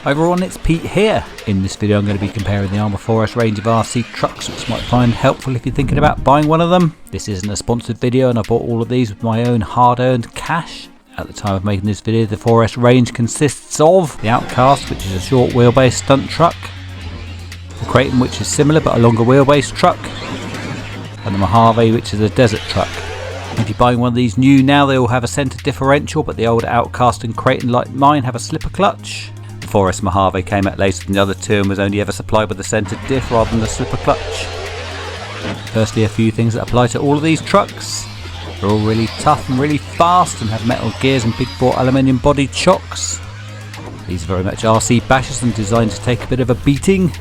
Hi everyone, it's Pete here. In this video I'm going to be comparing the Arrma 4S range of RC trucks, which you might find helpful if you're thinking about buying one of them. This isn't a sponsored video and I bought all of these with my own hard-earned cash. At the time of making this video, the 4S range consists of the Outcast, which is a short wheelbase stunt truck, the Kraton, which is similar but a longer wheelbase truck, and the Mojave, which is a desert truck. If you're buying one of these new now, they all have a centre differential, but the old Outcast and Kraton, like mine, have a slipper clutch. The 4S Mojave came out later than the other two and was only ever supplied with a centre diff rather than a slipper clutch. Firstly, a few things that apply to all of these trucks. They're all really tough and really fast and have metal gears and big bore aluminium bodied shocks. These are very much RC bashers and designed to take a bit of a beating.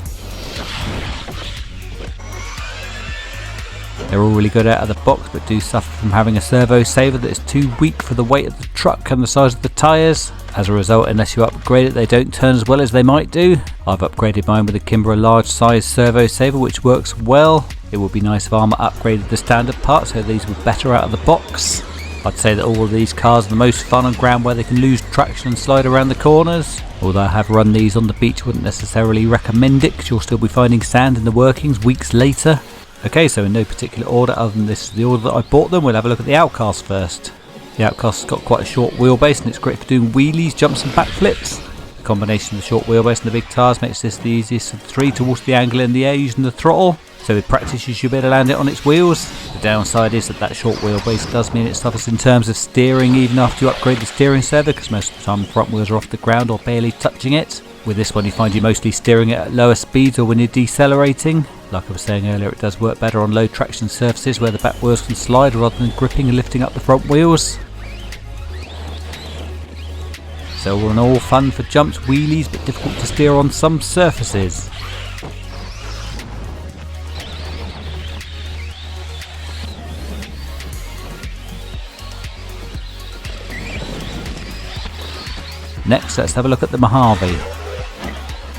They're all really good out of the box, but do suffer from having a servo saver that is too weak for the weight of the truck and the size of the tyres. As a result, unless you upgrade it, they don't turn as well as they might do. I've upgraded mine with a Kimbra large size servo saver, which works well. It would be nice if Arrma upgraded the standard part so these were better out of the box. I'd say that all of these cars are the most fun on ground where they can lose traction and slide around the corners. Although I have run these on the beach, wouldn't necessarily recommend it because you'll still be finding sand in the workings weeks later. Okay, so in no particular order other than this is the order that I bought them, we'll have a look at the Outcast first. The Outcast's got quite a short wheelbase and it's great for doing wheelies, jumps and backflips. The combination of the short wheelbase and the big tyres makes this the easiest of the three to water the angle in the air using the throttle. So with practice you should be able to land it on its wheels. The downside is that short wheelbase does mean it suffers in terms of steering even after you upgrade the steering servo, because most of the time the front wheels are off the ground or barely touching it. With this one you find you're mostly steering it at lower speeds or when you're decelerating. Like I was saying earlier, it does work better on low traction surfaces where the back wheels can slide rather than gripping and lifting up the front wheels. So all in all, fun for jumps, wheelies, but difficult to steer on some surfaces. Next, let's have a look at the Mojave.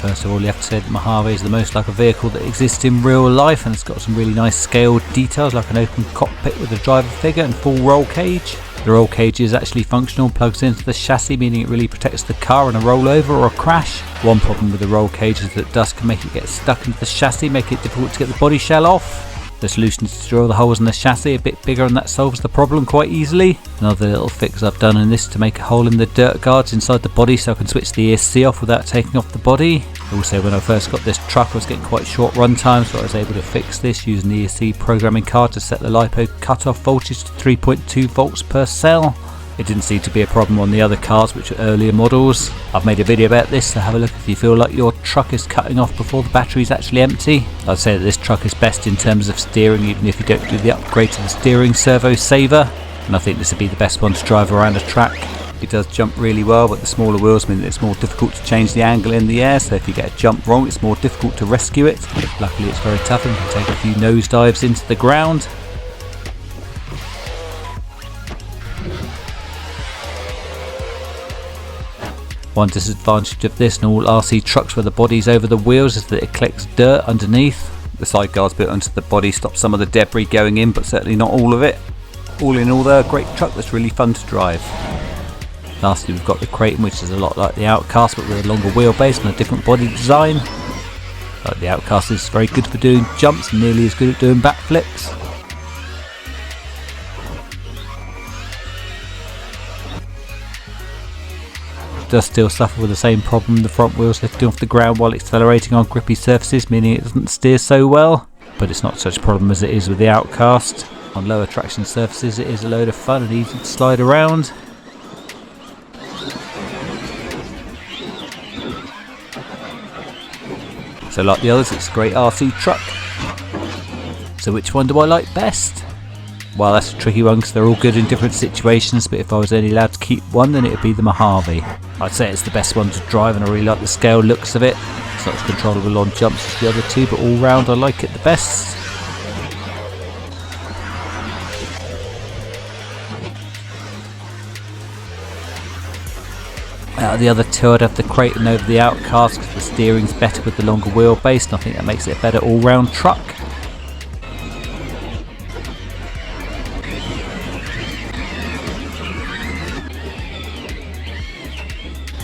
First of all, you have to say that Mojave is the most like a vehicle that exists in real life, and it's got some really nice scaled details like an open cockpit with a driver figure and full roll cage. The roll cage is actually functional and plugs into the chassis, meaning it really protects the car in a rollover or a crash. One problem with the roll cage is that dust can make it get stuck into the chassis, making it difficult to get the body shell off. The solution is to drill the holes in the chassis a bit bigger and that solves the problem quite easily. Another little fix I've done in this to make a hole in the dirt guards inside the body so I can switch the ESC off without taking off the body. Also, when I first got this truck I was getting quite short run times, so I was able to fix this using the ESC programming card to set the LiPo cutoff voltage to 3.2 volts per cell. It didn't seem to be a problem on the other cars, which are earlier models. I've made a video about this, so have a look if you feel like your truck is cutting off before the battery is actually empty. I'd say that this truck is best in terms of steering, even if you don't do the upgrade to the steering servo saver. And I think this would be the best one to drive around a track. It does jump really well, but the smaller wheels mean that it's more difficult to change the angle in the air, so if you get a jump wrong it's more difficult to rescue it. Luckily it's very tough and can take a few nosedives into the ground. One disadvantage of this and all RC trucks where the body's over the wheels is that it collects dirt underneath. The side guards built onto the body stop some of the debris going in, but certainly not all of it. All in all, they're a great truck that's really fun to drive. Lastly, we've got the Kraton, which is a lot like the Outcast but with a longer wheelbase and a different body design. Like the Outcast is very good for doing jumps and nearly as good at doing backflips. Does still suffer with the same problem, the front wheels lifting off the ground while accelerating on grippy surfaces, meaning it doesn't steer so well, but it's not such a problem as it is with the Outcast. On lower traction surfaces it is a load of fun and easy to slide around. So like the others, it's a great RC truck. So which one do I like best? Well, that's a tricky one because they're all good in different situations, but if I was only allowed to keep one then it would be the Mojave. I'd say it's the best one to drive and I really like the scale looks of it. It's not as controllable on jumps as the other two, but all round I like it the best. Out of the other two I'd have the Kraton over the Outcast because the steering's better with the longer wheelbase and I think that makes it a better all round truck.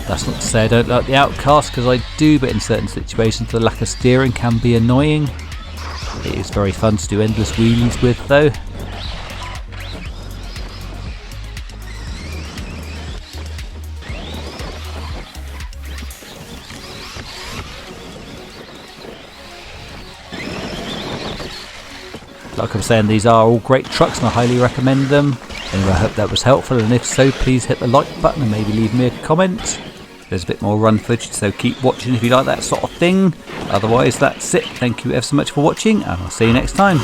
Thus That's not to say I don't like the Outcast, because I do, but in certain situations the lack of steering can be annoying. It is very fun to do endless wheelies with though. Like I'm saying, these are all great trucks and I highly recommend them. Anyway, I hope that was helpful, and if so, please hit the like button and maybe leave me a comment. There's a bit more run footage, so keep watching if you like that sort of thing. Otherwise, that's it. Thank you ever so much for watching, and I'll see you next time.